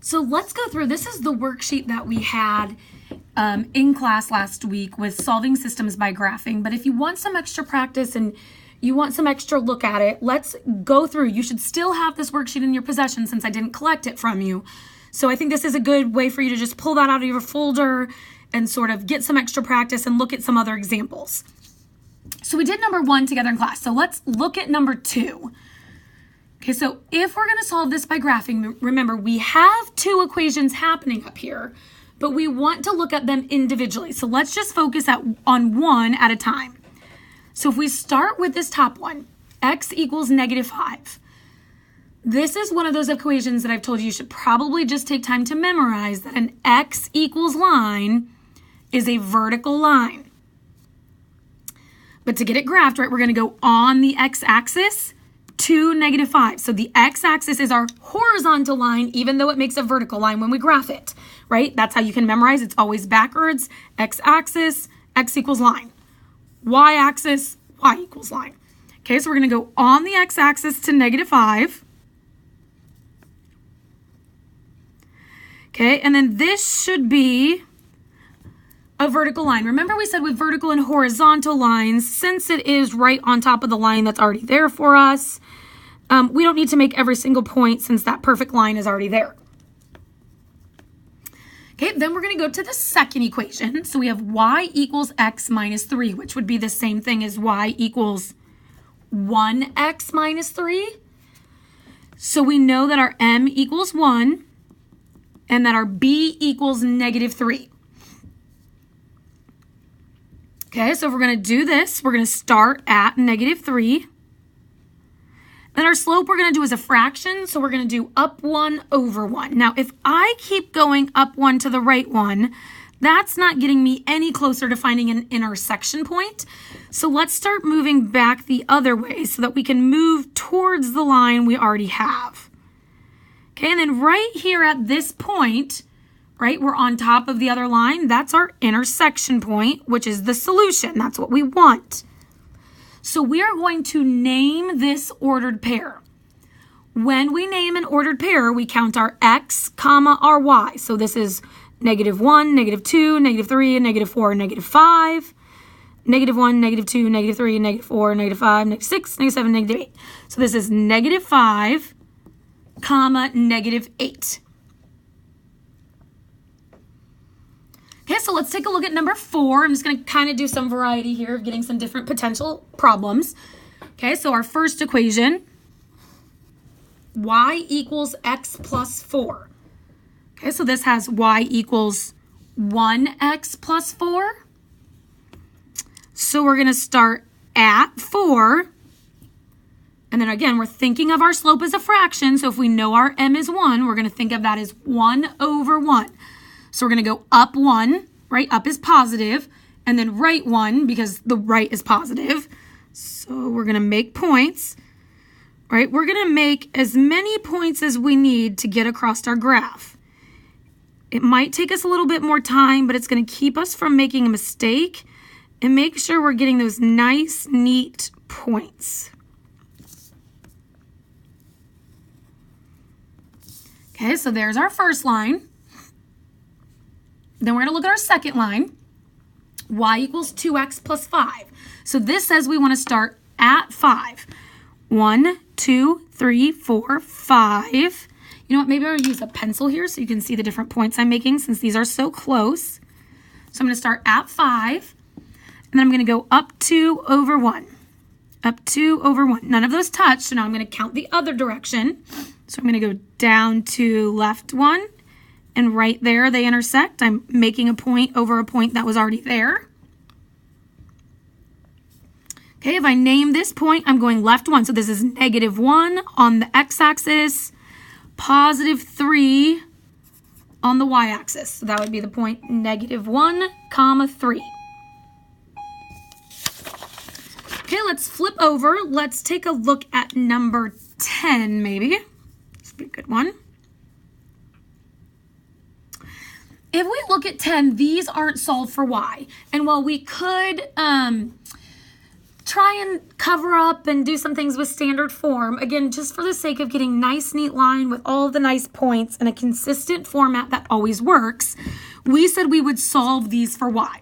So let's go through, this is the worksheet that we had in class last week with solving systems by graphing. But if you want some extra practice and you want some extra look at it, let's go through. You should still have this worksheet in your possession since I didn't collect it from you. So I think this is a good way for you to just pull that out of your folder and sort of get some extra practice and look at some other examples. So we did number 1 together in class. So let's look at number 2. Okay, so if we're going to solve this by graphing, remember we have 2 equations happening up here, but we want to look at them individually. So let's just focus on one at a time. So if we start with this top one, x equals -5. This is one of those equations that I've told you should probably just take time to memorize, that an x equals line is a vertical line. But to get it graphed, right, we're going to go on the x-axis to -5. So the x-axis is our horizontal line, even though it makes a vertical line when we graph it, right? That's how you can memorize. It's always backwards. X-axis, x equals line. Y-axis, y equals line. Okay, so we're going to go on the x-axis to -5. Okay, and then this should be a vertical line. Remember we said with vertical and horizontal lines, since it is right on top of the line that's already there for us, we don't need to make every single point since that perfect line is already there. Okay, then we're going to go to the second equation. So we have y equals x minus 3, which would be the same thing as y equals 1x minus 3. So we know that our m equals 1 and that our b equals -3. Okay, so if we're going to do this, we're going to start at -3. Then our slope we're going to do as a fraction, so we're going to do up 1 over 1. Now, if I keep going up 1 to the right 1, that's not getting me any closer to finding an intersection point. So let's start moving back the other way so that we can move towards the line we already have. Okay, and then right here at this point, right, we're on top of the other line. That's our intersection point, which is the solution. That's what we want. So we are going to name this ordered pair. When we name an ordered pair, we count our x, comma, our y. So this is -1, -2, -3, -4, -5, -1, -2, -3, -4, -5, -6, -7, -8. So this is -5, comma, -8. Okay, so let's take a look at number 4. I'm just going to kind of do some variety here of getting some different potential problems. Okay, so our first equation, y equals x plus 4. Okay, so this has y equals 1x plus 4. So we're going to start at 4. And then again, we're thinking of our slope as a fraction. So if we know our m is 1, we're going to think of that as 1 over 1. So we're going to go up 1, right? Up is positive, and then right 1 because the right is positive. So we're going to make points, right? We're going to make as many points as we need to get across our graph. It might take us a little bit more time, but it's going to keep us from making a mistake and make sure we're getting those nice, neat points. Okay, so there's our first line. Then we're going to look at our second line, y equals 2x plus 5. So this says we want to start at 5. 1, 2, 3, 4, 5. You know what, maybe I'll use a pencil here so you can see the different points I'm making since these are so close. So I'm going to start at 5, and then I'm going to go up 2 over 1. Up 2 over 1. None of those touch, so now I'm going to count the other direction. So I'm going to go down to left 1. And right there, they intersect. I'm making a point over a point that was already there. Okay, if I name this point, I'm going left 1. So this is -1 on the x-axis, +3 on the y-axis. So that would be the point -1, comma 3. Okay, let's flip over. Let's take a look at number 10, maybe. This would be a good one. If we look at 10, these aren't solved for y. And while we could try and cover up and do some things with standard form. Again, just for the sake of getting nice, neat line with all of the nice points and a consistent format that always works, we said we would solve these for y.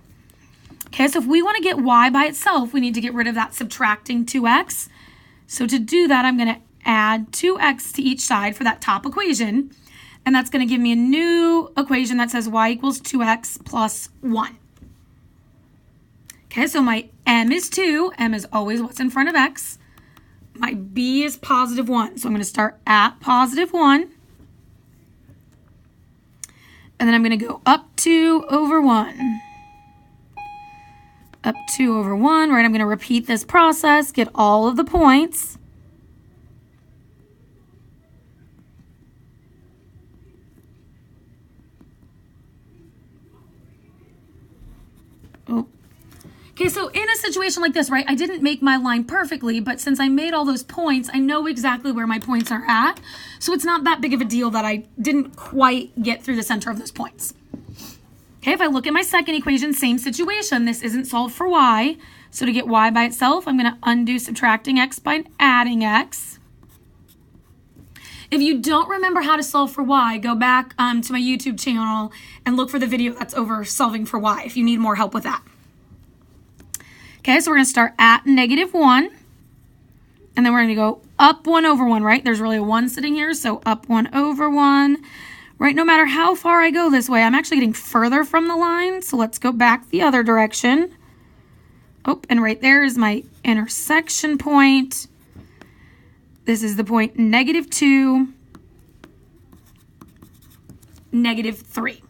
Okay, so if we want to get y by itself, we need to get rid of that subtracting 2x. So to do that, I'm going to add 2x to each side for that top equation. And that's going to give me a new equation that says y equals 2x plus 1. Okay, so my m is 2. M is always what's in front of x. My b is positive 1. So I'm going to start at positive 1. And then I'm going to go up 2 over 1. Up 2 over 1, right? I'm going to repeat this process, get all of the points. Oh. Okay, so in a situation like this, right, I didn't make my line perfectly, but since I made all those points, I know exactly where my points are at. So it's not that big of a deal that I didn't quite get through the center of those points. Okay, if I look at my second equation, same situation. This isn't solved for y. So to get y by itself, I'm going to undo subtracting x by adding x. If you don't remember how to solve for y, go back to my YouTube channel and look for the video that's over solving for y if you need more help with that. Okay, so we're going to start at negative 1. And then we're going to go up 1 over 1, right? There's really a 1 sitting here, so up 1 over 1. Right, no matter how far I go this way, I'm actually getting further from the line. So let's go back the other direction. Oh, and right there is my intersection point. This is the point -2, -3.